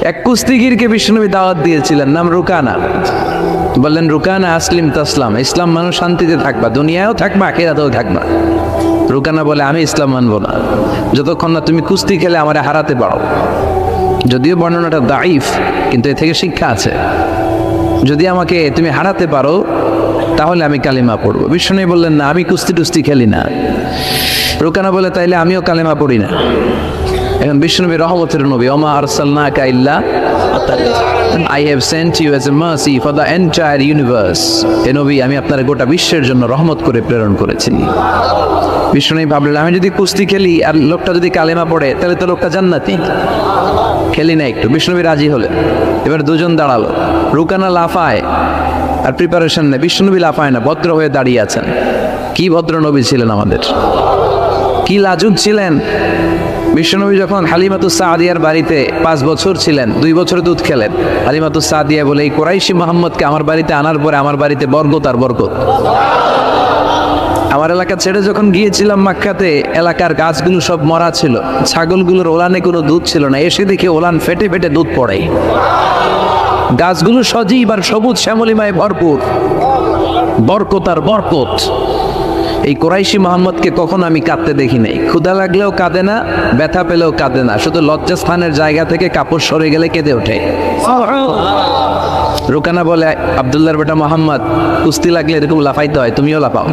এক কুস্তিগিরকে বিশ্বনবী দাওয়াত দিয়েছিলেন, নাম রুকানা। বললেন, রুকানা আসলিম তাসলাম, ইসলাম মানুষ শান্তিতে থাকবা, দুনিয়ায়ও থাকবা, আখিরাতেও থাকবা। রুকানা বলে, আমি ইসলাম মানবো না যতক্ষণ না তুমি কুস্তি খেলে আমারে হারাতে পারো। যদিও বর্ণনাটা দাইফ, কিন্তু এ থেকে শিক্ষা আছে। যদি আমাকে তুমি হারাতে পারো তাহলে আমি কালিমা পড়বো। বিশ্বনবী বললেন, না, আমি কুস্তি টুস্তি খেলি না। রুকানা বলে, তাইলে আমিও কালিমা পড়ি না। এখন বিশ্বনবী রহমতের নবী, ওমা আরসালনাকা ইল্লা I have sent you as a mercy for the entire universe. এ নবী, আমি আপনার গোটা বিশ্বের জন্য রহমত করে প্রেরণ করেছি। বিশ্বনবী ভাবলেন, আমি যদি কুস্তি খেলি আর লোকটা যদি কালেমা পড়ে তাহলে তো লোকটা জান্নাতি, খেলি না একটু। বিশ্বনবী রাজি হলেন। এবার দুজন দাঁড়ালো, রুকানা লাফায় আর প্রিপারেশন নেই, বিশ্বনবী লাফায় না, ভদ্র হয়ে দাঁড়িয়ে আছেন। কি ভদ্র নবী ছিলেন আমাদের, কি লাজুক ছিলেন। বিশ্বনবী যখন হালিমাতুস সাদিয়ার বাড়িতে 5 বছর ছিলেন, 2 বছর দুধ খেলেন। হালিমাতুস সাদিয়া বলে, এই কুরাইশি মুহাম্মদকে আমার বাড়িতে আনার পরে আমার বাড়িতে বরকত আর বরকত। আমার এলাকা ছেড়ে যখন গিয়েছিলাম মক্কাতে, এলাকার গাছগুলো সব মরা ছিল, ছাগলগুলোর ওলানে কোনো দুধ ছিল না। এসে দেখে ওলান ফেটে ফেটে দুধ পড়ে, গাছগুলো সজীব আর সবুজ শ্যামলিমায় ভরপুর, বরকত আর বরকত। এই কুরাইশি মুহাম্মদকে কখনো আমি কাঁদতে দেখি নাই। ক্ষুধা লাগলেও কাঁদে না, ব্যথা পেলেও কাঁদে না, শুধু লজ্জাস্থানের জায়গা থেকে কাপড় সরে গেলে কেঁদে ওঠে। রুকানা বলে, আব্দুল্লাহর বেটা মোহাম্মদ, কুস্তি লাগলে এরকম লাফাইতে হয়, তুমিও লাফাও।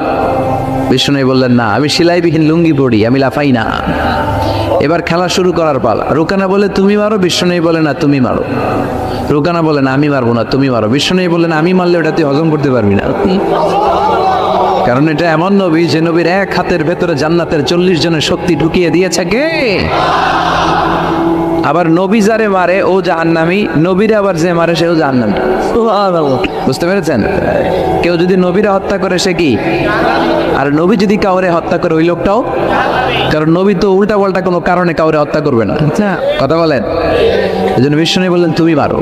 বিষ্ণু বললেন, না, আমি সেলাইবিহীন লুঙ্গি পরি, আমি লাফাই না। এবার খেলা শুরু করার পালা। রুকানা বলে, তুমি মারো। বিষ্ণু বলে, না, তুমি মারো। রুকানা বলে, না, আমি মারবো না, তুমি মারো। বিষ্ণু বলেন, আমি মারলে ওটা তুই হজম করতে পারবি না, কারণ এটা এমন নবী যে নবীর এক হাতের ভেতরে জান্নাতের 40 জনের শক্তি ঢুকিয়ে দিয়েছে কে। আবার নবী যারে মারে ও জাহান্নামী, নবীরে আবার যে মারে সেও জাহান্নামী। বুঝতে পেরেছেন? কেউ যদি নবীরে হত্যা করে সে কি, আর নবী যদি কাউরে হত্যা করে ওই লোকটাও, কারণ নবী তো উল্টা পাল্টা কোনো কারণে কাউরে হত্যা করবে না। কথা বলেন। এই জন্য বিশ্বনবী বললেন, তুমি মারো।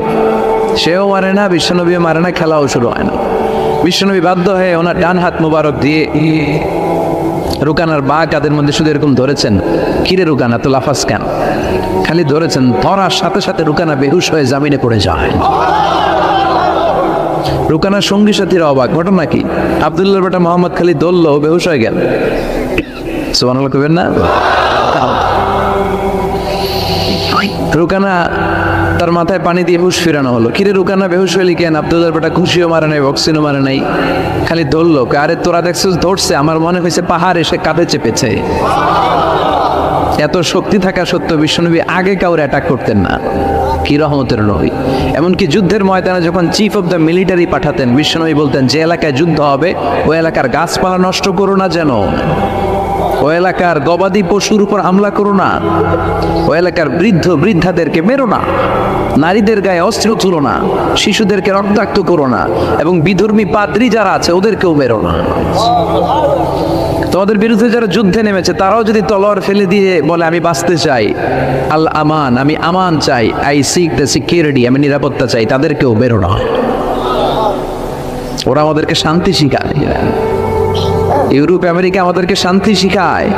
সেও মারে না, বিশ্বনবীও মারে না, খেলাও শুরু হয় না। বিশ্বনবী বাধ্য হয়ে ওনার ডান হাত মুবারক দিয়ে রুকানার বা কাদের মধ্যে শুধু এরকম ধরেছেন। কিরে রুকানা, তো লাফাস কেন? খালি ধরেছেন, ধরার সাথে সাথে রুকানা বেহুশ হয়ে জামিনে পড়ে যায়। রুকানার সঙ্গী সাথীরা অবাক, ঘটনা কি? আব্দুল্লাহর বেটা মোহাম্মদ খালি দৌড়লো, বেহুশ হয়ে গেল। সুবহানাল্লাহ কইবেন না? রুকানা তার মাথায় পানি দিয়ে হুশ ফিরানো হলো। কিরে রুকানা, বেহুশ হইলি কেন? আব্দুল্লাহর বেটা খুশিও মারে নাই, বক্সিনও মারে নাই, খালি ধরলো। আরে তোরা দেখছিস ধরছে, আমার মনে হয়েছে পাহাড় এসে কাঁধে চেপেছে। এত শক্তি থাকা সত্ত্বেও বিশ্বনবী আগে কাউরে অ্যাটাক করতেন না। কি রহমতের নবী! এমনকি যুদ্ধের ময়দানে যখন চিফ অফ দ্য মিলিটারি পাঠাতেন, বিশ্বনবী বলতেন, যে এলাকায় যুদ্ধ হবে ওই এলাকার গাছপালা নষ্ট করো না, যেন ওই এলাকার গবাদি পশুর উপর হামলা করো না, ওই এলাকার বৃদ্ধ বৃদ্ধাদেরকে মেরো না, নারীদের গায়ে অস্ত্র তুলো না, শিশুদেরকে রক্তাক্ত করো না, এবং বিধর্মী পাদ্রী যারা আছে ওদেরকেও মেরো না। তোমাদের বিরুদ্ধে যারা যুদ্ধে নেমেছে তারাও যদি তলোয়ার ফেলে দিয়ে বলে, আমি বাঁচতে চাই, আল আমান, আমি আমান চাই, আই সিক দ্য সিকিউরিটি, আমি নিরাপত্তা চাই, তাদেরকেও বেরো না। ওরা আমাদেরকে শান্তি শিখায়। ইউরোপ আমেরিকা আমাদেরকে শান্তি শিখায়।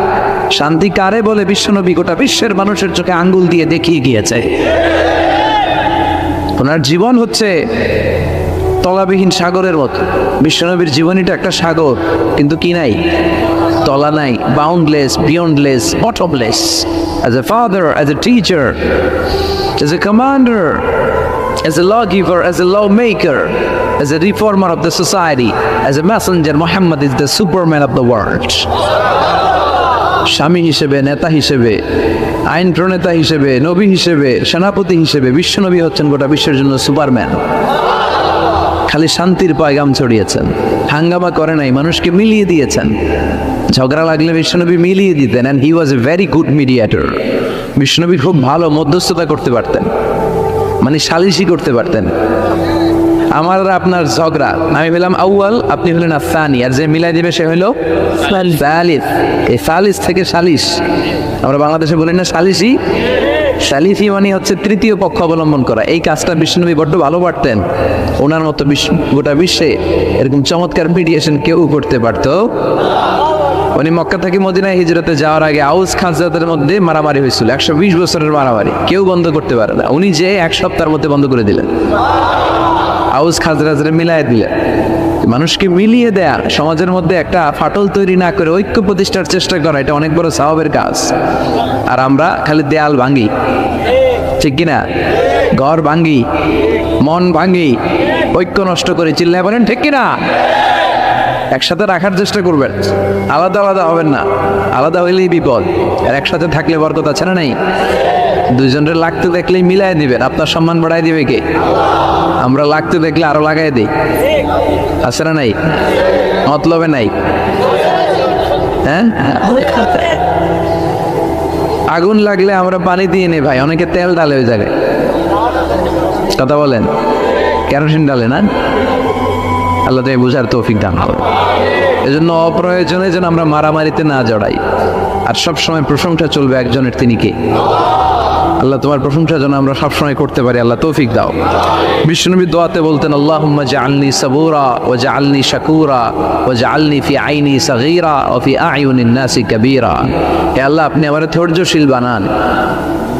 শান্তি কারে বলে বিশ্বনবী গোটা বিশ্বের মানুষের চোখে আঙ্গুল দিয়ে দেখিয়ে গিয়েছে। ওনার জীবন হচ্ছে তলাবিহীন সাগরের মতো। বিশ্বনবীর জীবনীটা একটা সাগর, কিন্তু কি নাই? তলা নাই, boundless, beyondless, bottomless. As a father, as a teacher, as a commander, as a lawgiver, as a lawmaker, as a reformer of the society, as a messenger, Muhammad is the superman of the world. স্বামী হিসেবে, নেতা হিসেবে, আইন প্রণেতা হিসেবে, নবী হিসেবে, সেনাপতি হিসেবে বিশ্বনবী হচ্ছেন গোটা বিশ্বের জন্য সুপারম্যান। খালি শান্তির পয়গাম ছড়িয়েছেন, হাঙ্গামা করে নাই, মানুষকে মিলিয়ে দিয়েছেন। ঝগড়া লাগলে বিশ্বনবী মিলিয়ে দিতেন। And he was a very good mediator. বিশ্বনবী খুব ভালো মধ্যস্থতা করতে পারতেন, মানে সালিশি করতে পারতেন। আমার আর আপনার ঝগড়া, আমি হলাম আউয়াল, আপনি হলেন আসানি, আর যে মিলাই দেবে সে হলো সালিস। এই সালিস থেকে সালিশ, আমরা বাংলাদেশে বলি না সালিসি। সালিসি মানে হচ্ছে তৃতীয় পক্ষ অবলম্বন করা। এই কাজটা বিশ্বনবী বড্ড ভালো পারতেন। ওনার মতো গোটা বিশ্বে এরকম চমৎকার মিডিয়েশন কেউ করতে পারতো। উনি মক্কা থেকে মদিনায় হিজরতে যাওয়ার আগে আউস খাজরাতের মধ্যে মারামারি হয়েছিল, 120 বছরের মারামারি, কেউ বন্ধ করতে পারে না। উনি যে 1 সপ্তাহের মধ্যে বন্ধ করে দিলেন, আউস খাজরাজরে মিলাই দিলেন। মানুষকে মিলিয়ে দেয়া, সমাজের মধ্যে একটা ফাটল তৈরি না করে ঐক্য প্রতিষ্ঠার চেষ্টা করা, এটা অনেক বড় সওয়াবের কাজ। আর আমরা খালি দেয়াল ভাঙি, ঠিক কিনা? ঘর ভাঙি, মন ভাঙি, ঐক্য নষ্ট করে, চিল্লায় বলেন ঠিক কিনা? একসাথে রাখার চেষ্টা করবেন, আলাদা আলাদা হবেন না, আলাদা হইলেই বিপদ। আর একসাথে থাকলে বরকত আছে না নাই? দুইজনের লাগতে দেখলেই মিলাই দিবেন, আপনার সম্মান বাড়াই দিবে কে? আমরা লাগতে দেখলে আরো লাগাই দিই, আছে না নাই? মতলবে নাই, হ্যাঁ? আগুন লাগলে আমরা পানি দিয়ে নেই ভাই, অনেকে তেল ডালে ওই জায়গায়, কথা বলেন, কেরোসিন ডালে না। আল্লাহ তুমি বুঝার তৌফিক দান করুন। এজন্য অপ্রয়োজনে যেন আমরা মারামারিতে না জড়াই। আর সবসময় প্রশংসা চলবে একজনের, তিনি কে? আল্লাহ তোমার প্রশংসা যেন আমরা সবসময় করতে পারি, আল্লাহ তৌফিক দাও। বিশ্বনবী দোয়াতে বলতেন, আল্লাহুম্মা জাআলনি সাবুরা ওয়া জাআলনি শাকুরা ওয়া জাআলনি ফি আইনি সাগীরা ওয়া ফি আ'য়ুনিন নাসি কাবীরা। হে আল্লাহ, আপনি আমারে ধৈর্যশীল বানান।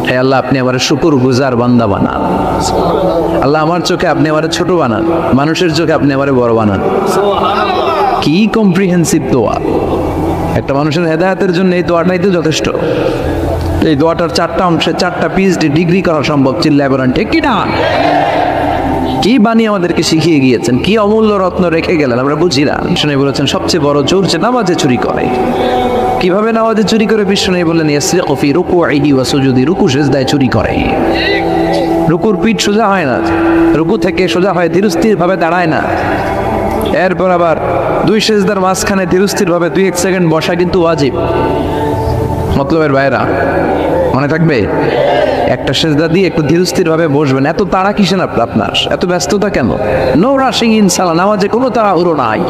হে আল্লাহ, আপনি আমারে শুকরগুজার বান্দা বানান। আল্লাহ, আমার চোখে আপনি আমারে ছোট বানান, মানুষের চোখে আপনি আমারে বড় বানান। কি কম্প্রিহেন্সিভ দোয়া! একটা মানুষের হেদায়েতের জন্য এই দোয়াটাই তো যথেষ্ট। এই দোয়াটার 4টা অংশে 4টা পিএইচডি ডিগ্রি করা সম্ভব, চিল্লায় বলেন ঠিক কি না? কি বাণী আমাদেরকে শিখিয়ে গিয়েছেন, কি অমূল্য রত্ন রেখে গেলেন, আমরা বুঝি না। শুনে বলেছেন সবচেয়ে বড় চোর যে নামাজে চুরি করে। কিভাবে নামাজে চুরি করে? বিষ্ণু বললেন ইয়াসরিকু ফি রুকুইহি ওয়া সুজুদি, রুকু সিজদায় চুরি করে। রুকুর পিঠ সোজা হয় না, রুকু থেকে সোজা হয়, ধীরস্থির ভাবে দাঁড়ায় না। এরপর আবার 2 সিজদার মাঝখানে ধীরস্থির ভাবে 2-1 সেকেন্ড বসা কিন্তু ওয়াজিব। মতলবের ভাইরা মনে থাকবে, একটা সেজদা দিয়ে একটু ধীরস্থির ভাবে বসবেন। এত তাড়া কিসেন আপনার? এত ব্যস্ততা কেন? নো রাশিং ইনশাআল্লাহ, নামাজে কোনো তাড়াহুড়ো নাই।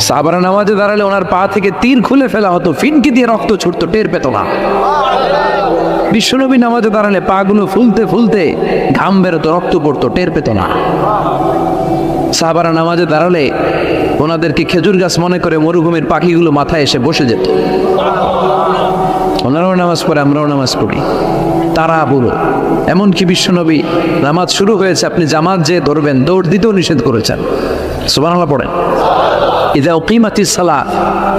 সাহাবারা নামাজে দাঁড়ালে ওনার পা থেকে তীর খুলে ফেলা হতো, ফিনকি দিয়ে রক্ত ছুটতো, টের পেত না। বিশ্বনবী নামাজে দাঁড়ালে পা গুলো ফুলতে ফুলতে ঘাম বেরোতো, রক্ত পড়তো, টের পেত না। সাহাবারা নামাজে দাঁড়ালে ওনাদেরকে খেজুর গাছ মনে করে মরুভূমির পাখিগুলো মাথায় এসে বসে যেত। ওনারাও নামাজ পড়ে, আমরাও নামাজ পড়ি, তারা বুড়ো। এমনকি বিশ্বনবী নামাজ শুরু হয়েছে, আপনি জামাত যে ধরবেন, দৌড় দিতেও নিষেধ করেছেন। সুবহানাল্লাহ পড়েন। ইযা উকিমাতিস সালাহ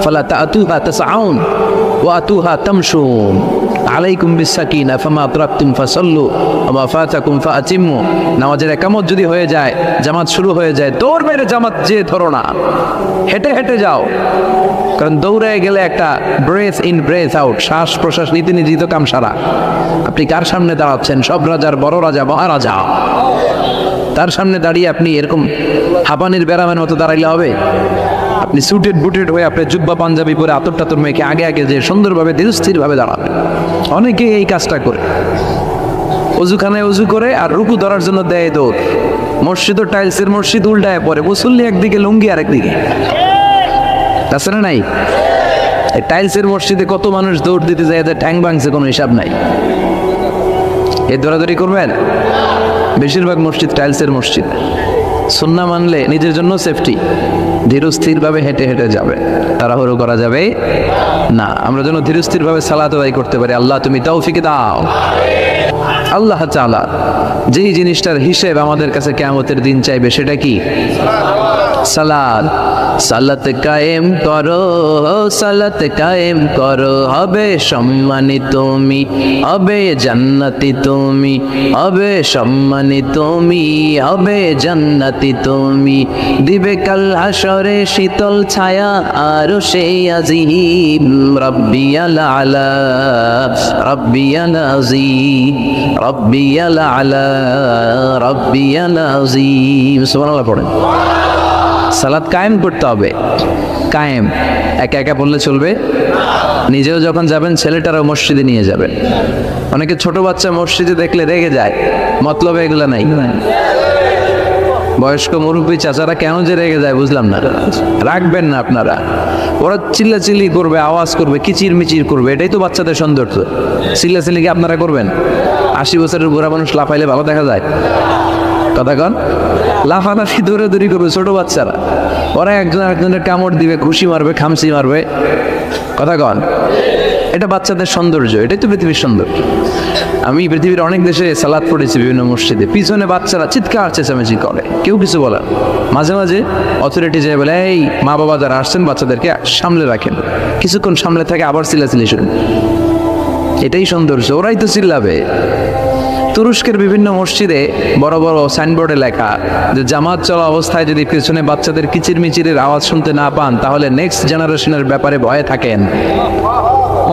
ফালা তা'তুহা তাসআউন ওয়া আতুহা তামশুন আলাইকুম বিসাকিনা ফামা আতরাকতুম ফাসাল্লু ওয়া মা ফাতাকুম ফাআতিমু। নামাজের একামত যদি হয়ে যায়, জামাত শুরু হয়ে যায়, দৌড় মেরে জামাত যে ধরো না, হেঁটে হেঁটে যাও। কারণ দৌড়ে গেলে একটা ব্রেথ ইন ব্রেথ আউট, শ্বাস প্রশ্বাস নীতি নির্ধারিত কাম সারা। আপনি কার সামনে দাঁড়াচ্ছেন? সব রাজার বড় রাজা, মহারাজা। তার সামনে দাঁড়িয়ে আপনি এরকম হাঁপানির ব্যারামের মতো দাঁড়াইলে হবে? আপনি সুটেড বুটেড হয়ে, আপনার জুব্বা পাঞ্জাবি পরে, আতর টাতর মেখে আগে আগে যে সুন্দরভাবে ধীরস্থির ভাবে দাঁড়াবেন। অনেকে এই কাজটা করে, অজুখানায় অজু করে আর রুকু ধরার জন্য দেয় দৌড়। মসজিদ ও টাইলসের মসজিদ, উল্টায় পরে মুসল্লি একদিকে, লুঙ্গি আরেকদিকে, আছে না নাই? টাইলসের মসজিদে কত মানুষ দৌড় দিতে যায়, এদের ঠ্যাং ভাঙছে, কোনো হিসাব নাই। এই দৌড়াদৌড়ি করবেন? বেশিরভাগ মসজিদ টাইলসের মসজিদ। সুন্নাহ মানলে নিজের জন্য সেফটি, ধীরস্থির ভাবে হেঁটে হেঁটে যাবে, তাড়াহুড়ো করা যাবে না। আমরা যেন ধীরস্থির ভাবে সালাত আদায় করতে পারি। আল্লাহ তুমি তৌফিক দাও। আল্লাহ তাআলা যেই জিনিসটার হিসেব আমাদের কাছে কিয়ামতের দিন চাইবে, সেটা কি? সালাত। সালাত কায়েম করো, সালাত কায়েম করো, হবে সম্মানিত তুমি, হবে জান্নাতি তুমি, হবে সম্মানিত তুমি, হবে জান্নাতি তুমি। দিবে কাল হাসরে শীতল ছায়া আরশে আজিম, রাব্বিয়াল আলা, রাব্বিয়াল আযীম, রাব্বিয়াল আলা, রাব্বিয়াল আযীম। সুবহানাল্লাহ পড়েন। সালাত কায়েম করতে হবে। কায়েম একা একা বললে চলবে? নিজেও যখন যাবেন, ছেলেটারও মসজিদে নিয়ে যাবেন। অনেকে ছোট বাচ্চা মসজিদে দেখলে রেগে যায়, মতলব এগুলো নাই। বয়স্ক মুরব্বী চাচারা কেন যে রেগে যায় বুঝলাম না। রাখবেন না আপনারা। ওরা চিল্লাচিল্লি করবে, আওয়াজ করবে, কিচির মিচির করবে, এটাই তো বাচ্চাদের সৌন্দর্য। চিল্লাচিল্লি কি আপনারা করবেন? 80 বছরের বুড়া মানুষ লাফাইলে ভালো দেখা যায়? কথা কন, লাফালাফি দৌড়াদৌড়ি করবে ছোট বাচ্চারা, ওরা একজন আরেকজনের কামড় দিবে, ঘুষি মারবে, খামসি মারবে। কথা কন, এটা বাচ্চাদের সৌন্দর্য, এটাই তো পৃথিবীর সৌন্দর্য। আমি পৃথিবীর অনেক দেশে সালাত পড়েছি, বিভিন্ন মসজিদে পিছনে বাচ্চারা চিৎকার চেঁচামেচি করে, কেউ কিছু বলে না। মাঝে মাঝে অথরিটি যায় বলে, এই মা বাবা যারা আসছেন বাচ্চাদেরকে সামলে রাখেন, কিছুক্ষণ সামলে থাকে, আবার চিল্লাচিল্লি শুরু। এটাই সৌন্দর্য, ওরাই তো চিল্লাবে। তুরস্কের বিভিন্ন মসজিদে বড় বড় সাইনবোর্ডে লেখা যে জামাত চলা অবস্থায় যদি পেছনে বাচ্চাদের কিচির মিচিরের আওয়াজ শুনতে না পান তাহলে নেক্সট জেনারেশনের ব্যাপারে ভয়ে থাকেন।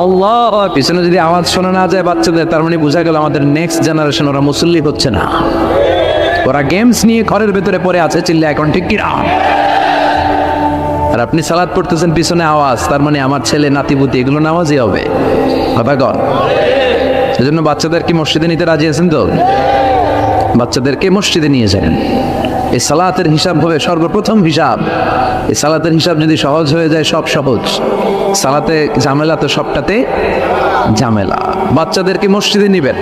আল্লাহ, পিছনে যদি আওয়াজ শোনা না যায় বাচ্চাদের, তার মানে বোঝা গেল আমাদের নেক্সট জেনারেশন ওরা মুসল্লি হচ্ছে না, ওরা গেমস নিয়ে ঘরের ভেতরে পড়ে আছে, চিল্লা এখন ঠিক কি না। আর আপনি সালাত পড়তেছেন, পিছনে আওয়াজ, তার মানে আমার ছেলে নাতিপুতি এগুলো নামাজই হবে। কথা কন, সেজন্য বাচ্চাদেরকে মসজিদে নিতে রাজি আছেন তো? বাচ্চাদেরকে মসজিদে নিয়ে যান। এই সালাতের হিসাব হবে সর্বপ্রথম হিসাব। এই সালাতের হিসাব যদি সহজ হয়ে যায়, সব সহজ। সালাতে ঝামেলা তো সবটাতে ঝামেলা। বাচ্চাদেরকে মসজিদে নিবেন,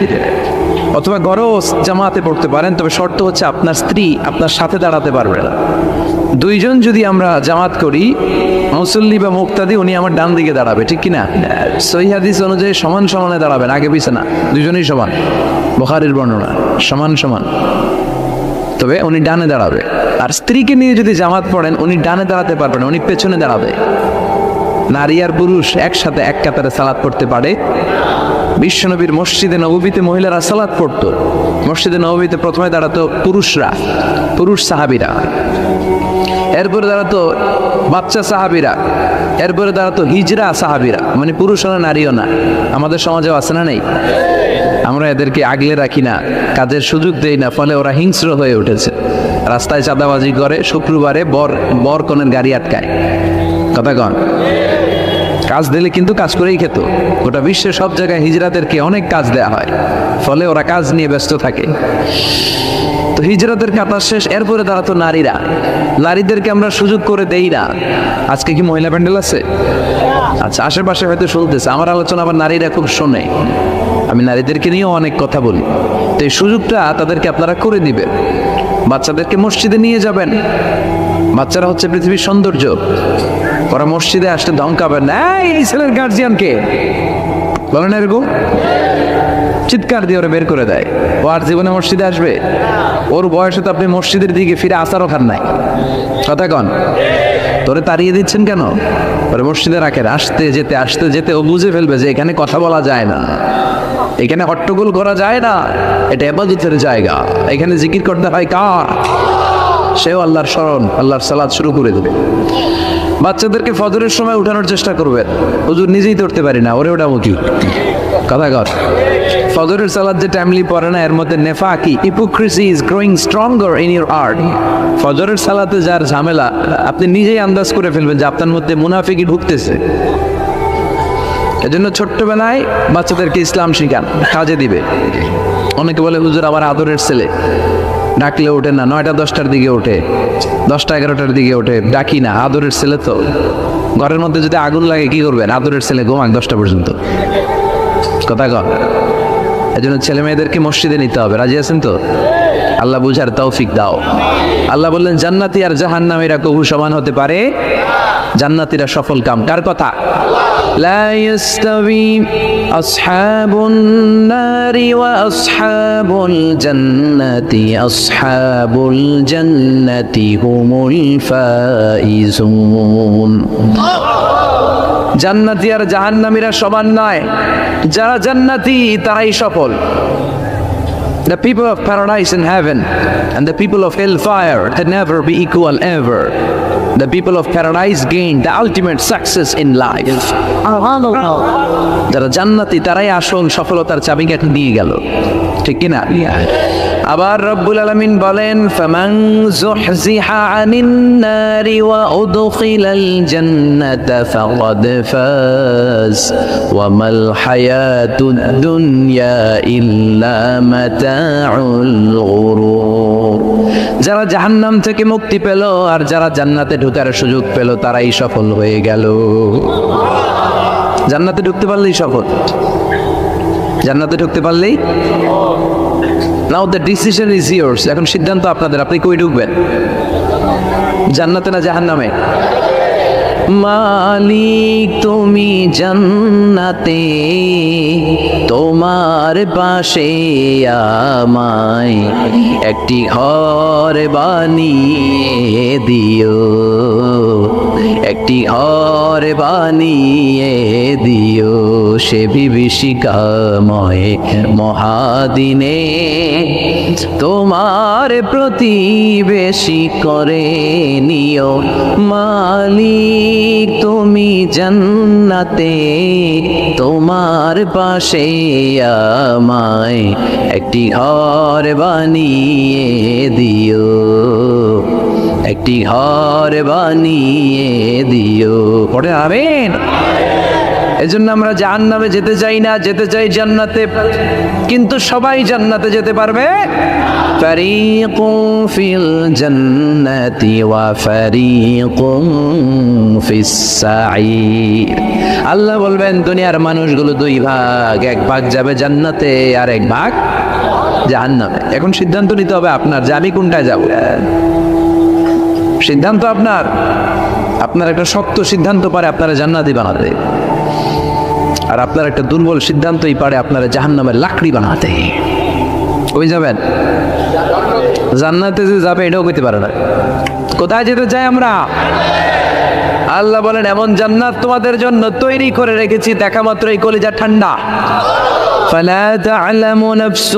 অথবা ঘরেও জামাতে পড়তে পারেন, তবে শর্ত হচ্ছে আপনার স্ত্রী আপনার সাথে দাঁড়াতে পারবে না। দুইজন যদি আমরা জামাত করি, মুসল্লি বা মুক্তাদি, উনি আমার ডান দিকে দাঁড়াবে, ঠিক কিনা? সহিহ হাদিস অনুযায়ী সমান সমানে দাঁড়াবেন, আগে পিছে না, দুজনেই সমান। বুখারীর বর্ণনা, সমান সমান, তবে উনি ডানে দাঁড়াবে। আর স্ত্রীকে নিয়ে যদি জামাত পড়েন, উনি ডানে দাঁড়াতে পারবেন না, উনি পেছনে দাঁড়াবে। নারী আর পুরুষ একসাথে এক কাতারে সালাত পড়তে পারে। বিশ্বনবীর মসজিদে নববীতে মহিলারা সালাত পড়তো। মসজিদে নববীতে প্রথমে দাঁড়াতো পুরুষরা, পুরুষ সাহাবীরা, এরপরে দাঁড়াতো বাচ্চা সাহাবীরা, এরপরে দাঁড়াতো হিজরা সাহাবীরা, মানে পুরুষও না নারীও না। আমাদের সমাজেও আছে না, নেই? আমরা এদেরকে আগলে রাখি না, কাজের সুযোগ দেই না, ফলে ওরা হিংস্র হয়ে উঠেছে। রাস্তায় চাঁদাবাজি করে, শুক্রবারে বর কনের গাড়ি আটকায়। কথা কন, কাজ দিলে কিন্তু কাজ করেই খেত। গোটা বিশ্বের সব জায়গায় হিজরাদেরকে অনেক কাজ দেয়া হয়, ফলে ওরা কাজ নিয়ে ব্যস্ত থাকে। তো হিজরাতের কাতার শেষ, এরপরে দাঁড়াতো নারীরা। নারীদেরকে আমরা সুযোগ করে দেই না। আজকে কি মহিলা প্যান্ডেল আছে? আচ্ছা, আশেপাশে হয়তো শুনতেছে আমার আলোচনা, আবার নারীরা খুব শোনে। আমি নারীদেরকে নিয়েও অনেক কথা বলি, তো এই সুযোগটা তাদেরকে আপনারা করে দিবেন। বাচ্চাদেরকে মসজিদে নিয়ে যাবেন। বাচ্চারা হচ্ছে পৃথিবীর সৌন্দর্য। ওরা মসজিদে আসলে ধমকাবেন না, এই ছেলের গার্জিয়ানকে বলেন, এরকম চিৎকার দিয়ে ওরা বের করে দেয়। ও আর জীবনে মসজিদে আসবে? ওর বয়সে তো আপনি মসজিদের দিকে ফিরে আসারও খান নাই। কথা কন, তোরে তাড়িয়ে দিচ্ছেন কেন? ওরে মসজিদে রাখেন, আসতে যেতে আসতে যেতে ও বুঝে ফেলবে যে এখানে কথা বলা যায় না, এখানে হট্টগোল করা যায় না, এটা ইবাদতের জায়গা, এখানে জিকির করতে হয় কার? সেও আল্লাহর স্মরণ, আল্লাহর সালাত শুরু করে দেবে। বাচ্চাদেরকে ফজরের সময় উঠানোর চেষ্টা করবেন। হুজুর নিজেই তো উঠতে পারি না, ওরে ওটা কি কথা কর। ফজরের সালাত যে টাইমলি পড়ে না, এর মধ্যে নেফাকি, hypocrisy is growing stronger in your heart. ফজরের সালাতে যার ঝামেলা, আপনি নিজেই আন্দাজ করে ফেলবেন যে আপনার মধ্যে মুনাফিকি ঢুকতেছে। এজন্য ছোট্টবেলায় বাচ্চাদেরকে ইসলাম শিখান, কাজে দিবে। অনেকে বলে, হুজুর আমার আদরের ছেলে, ডাকলে ওঠে না, 9টা 10টার দিকে ওঠে, 10টা 11টার দিকে ওঠে, ডাকি না। আদরের ছেলে তো, ঘরের মধ্যে যদি আগুন লাগে কি করবেন? আদরের ছেলে ঘুমাক 10টা পর্যন্ত। কথা কর। এজন্য ছেলে মেয়েদেরকে মসজিদে নিতে হবে। রাজি আছেন তো? আল্লাহ বুঝার তৌফিক দাও। আল্লাহ বললেন, জান্নাতি আর জাহান্নামীরা কবু সমান হতে পারে? জান্নাতীরা সফল কাম। কার কথা? লা ইয়াস্তাবি আসহাবুন নারি ওয়া আসহাবুল জান্নাতি আসহাবুল জান্নাতি হুমুল ফাইজুন। জান্নাতি আর জাহান্নামীরা সমান নয়, যারা জান্নাতি তারাই সফল। The people of paradise in heaven and the people of hellfire can never be equal ever. The people of paradise gain the ultimate success in life. যারা জান্নাতি তারাই আসল সফলতার চাবিকাঠি নিয়ে গেল, ঠিক কি না? আবার রব্বুল আলামিন বলেন, ফামান যুহজিহা আনিন নারি ওয়া উদখিলাল জান্নাতা ফাকাদ ফাজ ওয়া মাল হায়াতুদ দুনিয়া ইল্লা মাতাউল গুরুর। যারা জাহান্নাম থেকে মুক্তি পেল আর যারা জান্নাতে ঢোকার সুযোগ পেল, তারাই সফল হয়ে গেল। জান্নাতে ঢুকতে পারলেই সফল। জান্নাতে ঢুকতে পারলেই, নাও দ্য ডিসিশন ইজ ইয়ার্স। এখন সিদ্ধান্ত আপনাদের, আপনি কই ঢুকবেন, জান্নাতে না জাহান্নামে? মালিক তুমি জান্নাতে, তোমার পাশে আমায় একটি ঘর বানিয়ে দিও, একটি ঘর বানিয়ে দিও সে বিভীষিকাময় মহাদিনে, তোমার প্রতিবেশী করে নিও। মালিক তুমি জান্নাতে, তোমার পাশে আমায় একটি ঘর বানিয়ে দিও, একটি ঘর বানিয়ে দিও। পড়ে আমিন। এজন্য আমরা জাহান্নামে যেতে চাই না, যেতে চাই জান্নাতে। কিন্তু সবাই জান্নাতে যেতে পারবে? ফারিকুম ফিল জান্নাতি ওয়া ফারিকুম ফিস সাঈর। আল্লাহ বলবেন দুনিয়ার মানুষগুলো দুই ভাগ, এক ভাগ যাবে জান্নাতে আর এক ভাগ জাহান্নামে। এখন সিদ্ধান্ত নিতে হবে আপনার যে আমি কোনটায় যাব। সিদ্ধান্ত আপনার। আপনার একটা শক্ত সিদ্ধান্ত পারে আপনারা জান্নাতি বানাতে, আর আপনার একটা দুর্বল সিদ্ধান্তই পারে আপনারা জাহান্নামের লাকড়ি বানাতে। কই যাবেন? জান্নাতে যে যাবে এটাও কইতে পারে না। কোথায় যেতে চাই আমরা? আল্লাহ বলেন এমন জান্নাত তোমাদের জন্য তৈরি করে রেখেছি, দেখা মাত্রই কলিজা ঠান্ডা। فلا تعلم نفس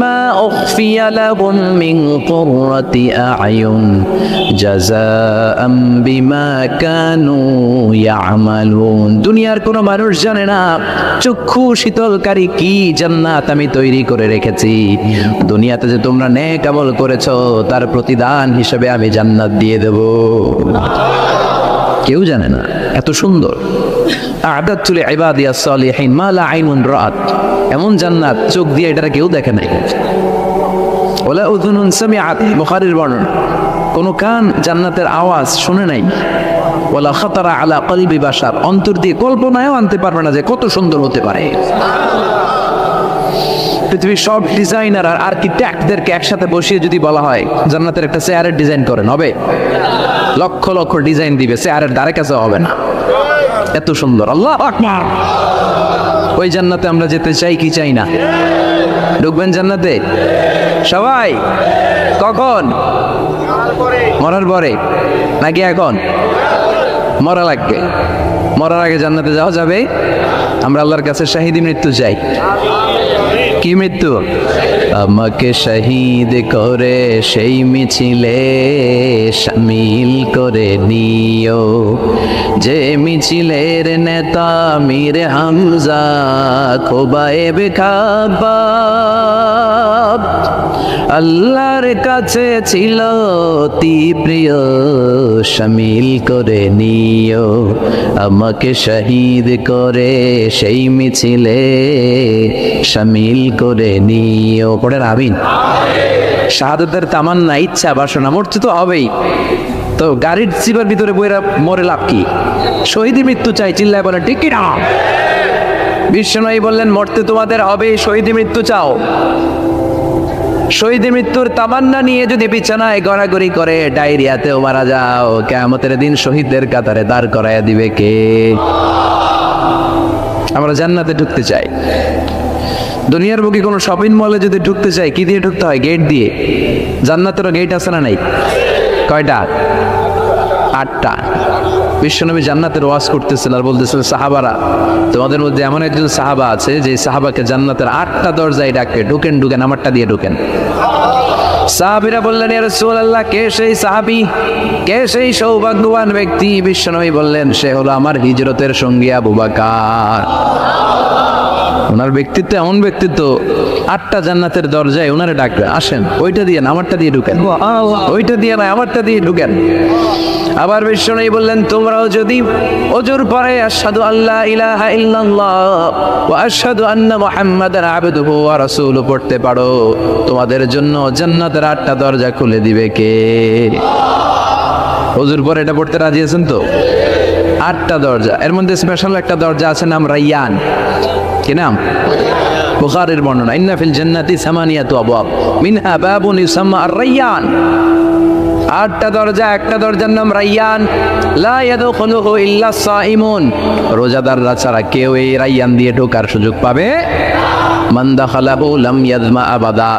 ما أخفي لهم من قرة أعين جزاء بما كانوا يعملون। দুনিয়ার কোনো মানুষ জানে না চক্ষু শীতলকারী কি জান্নাত আমি তৈরি করে রেখেছি। দুনিয়াতে যে তোমরা নেক আমল করেছো তার প্রতিদান হিসেবে আমি জান্নাত দিয়ে দেব। কেউ জানে না, এত সুন্দর। আ'দাতু লি'ইবাদিয়াস সালিহিন মা লা আইনুন রাআত। এমন জান্নাত চোখ দিয়ে এটা কেউ দেখে নাই। ওয়ালা উযুনুন সামিআত, বুখারীর বর্ণনা। কোন কান জান্নাতের আওয়াজ শুনে নাই। ওয়ালা খাতারা আলা কলবি বাশার, অন্তর দিয়ে কল্পনায়ও আনতে পারবে না যে কত সুন্দর হতে পারে। পৃথিবীর সব ডিজাইনার আর আর্কিটেক্টদেরকে একসাথে বসিয়ে যদি বলা হয় জান্নাতের একটা চেয়ারের ডিজাইন করেন, হবে? লক্ষ লক্ষ ডিজাইন দিবে, চেয়ারের ধারে কাছে হবে না, এত সুন্দর। আল্লাহু আকবার। ওই জান্নাতে আমরা যেতে চাই কি চাই না? ঢুকবেন জান্নাতে সবাই? কখন? মরার পরে নাকি এখন? মরা লাগবে। মরার আগে জান্নাতে যাওয়া যাবে? আমরা আল্লাহর কাছে শাহিদি মৃত্যু চাই। কি মৃত্যু? আমাকে শহীদ করে সেই মিছিলে শামিল করে নিও, যে মিছিলের নেতা মীর হামজা খোবায়েব খাব্বাব। আল্লাহর কাছে ছিল অতি প্রিয়, শামিল করে নিও আমাকে শহীদ করে সেই মিছিলে শামিল করে নিও। পড়েন আমিন। শাহাদাতের তামান্না, ইচ্ছা, বাসনা, মরতে তো হবেই। তো গাড়ির চিপার ভিতরে বইরা মরে লাভ কি? শহীদ মৃত্যু চাই, চিল্লায় বলেন ঠিক কি না? বিশ্বনবী বললেন মরতে তোমাদের হবে, শহীদ মৃত্যু চাও। শহীদ মৃত্যুর তামান্না নিয়ে যদি বিছানায় গড়াগড়ি করে ডায়রিয়াতেও মারা যাও, কিয়ামতের দিন শহীদদের কাতারে দাঁড় করাইয়া দিবে কে? আমরা জান্নাতে ঢুকতে চাই। দুনিয়ার বুকে কোনো শপিং মলে যদি ঢুকতে চাই কি দিয়ে ঢুকতে হয়? গেট দিয়ে। জান্নাতেরও গেট আছে না নাই? কয়টা? 8টা। বিশ্বনবী জান্নাতের ওয়াজ করতেছেন আর বলতেছিলেন সাহাবারা, তোমাদের মধ্যে এমন একজন সাহাবা আছে যে সাহাবাকে জান্নাতের 8টা দরজায় ডাকে, ঢুকেন ঢুকেন, আমারটা দিয়ে ঢুকেন। সাহাবীরা বললেন ইয়া রাসূলুল্লাহ, কে সেই সাহাবী, কে সেই সৌভাগ্যবান ব্যক্তি? বিশ্বনবী বললেন সে হলো আমার হিজরতের সঙ্গী আবু বকর। ওনার ব্যক্তিত্ব এমন ব্যক্তিত্ব, 8টা জান্নাতের দরজায় ওনারে ডাকবে, আসেন ওইটা দিয়ে না আমারটা দিয়ে ঢুকেন, ওইটা দিয়ে না আমারটা দিয়ে ঢুকেন। আবার বিশ্বনবী বললেন তোমরাও যদি ওযুর পরে আশহাদু আল্লা ইলাহা ইল্লাল্লাহ ওয়া আশহাদু আন্না মুহাম্মাদান আবদুহু ওয়া রাসূলুহু পড়তে পারো, তোমাদের জন্য জান্নাতের 8টা দরজা খুলে দিবে কে? ওযুর পরে এটা পড়তে রাজি আছেন তো? 8টা দরজা, এর মধ্যে স্পেশাল একটা দরজা আছে, নাম রায়্যান। কি নাম? বুখারীর বর্ণনা, ইন্না ফিল জান্নাতি সামানিয়াতু আবওয়াব মিনহা বাবুন ইউসাম্মা আর-রায়্যান। 8টা দরজা, একটা দরজার নাম রায়্যান। লা ইয়াদখুলুহু ইল্লা সাইমুন, রোজাদাররা ছাড়া কেউ এই রায়্যান দিয়ে ঢোকার সুযোগ পাবে। মান দাখালাহু লাম ইয়াযমা আবাদা,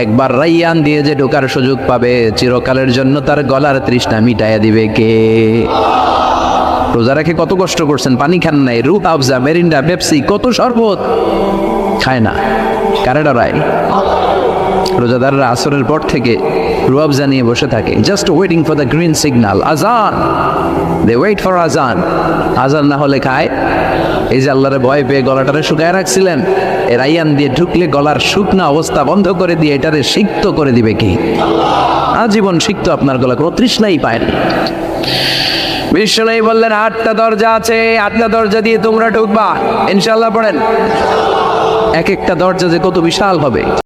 একবার রায়্যান দিয়ে যে ঢোকার সুযোগ পাবে চিরকালের জন্য তার গলার তৃষ্ণা মিটাইয়া দিবে কে? রোজা রেখে কত কষ্ট করছেন, পানি খান নাই, রুহ আফজা, মেরিন্ডা, পেপসি, কত শরবত খায় না, কারে ডরায়? রোজাদাররা আসরের পর থেকে রুয়াবজা নিয়ে বসে থাকে, just waiting for the green signal, আজান। দে ওয়েট ফর আজান। আজান না হলে খায়। এই যে আল্লাহরে ভয় পেয়ে গলাটারে শুকায় রাখছিলেন, এ রাইয়ান দিয়ে ঢুকলে গলার শুকনা অবস্থা বন্ধ করে দিয়ে এটারে সিক্ত করে দিবে কি? আজীবন সিক্ত আপনার গলা, কোনো তৃষ্ণাই পায় না। বিশ্বনবী বললেন 8টা দরজা আছে, 8টা দরজা দিয়ে তোমরা ঢুকবা ইনশাআল্লাহ। পড়েন, এক একটা দরজা যে কত বিশাল হবে।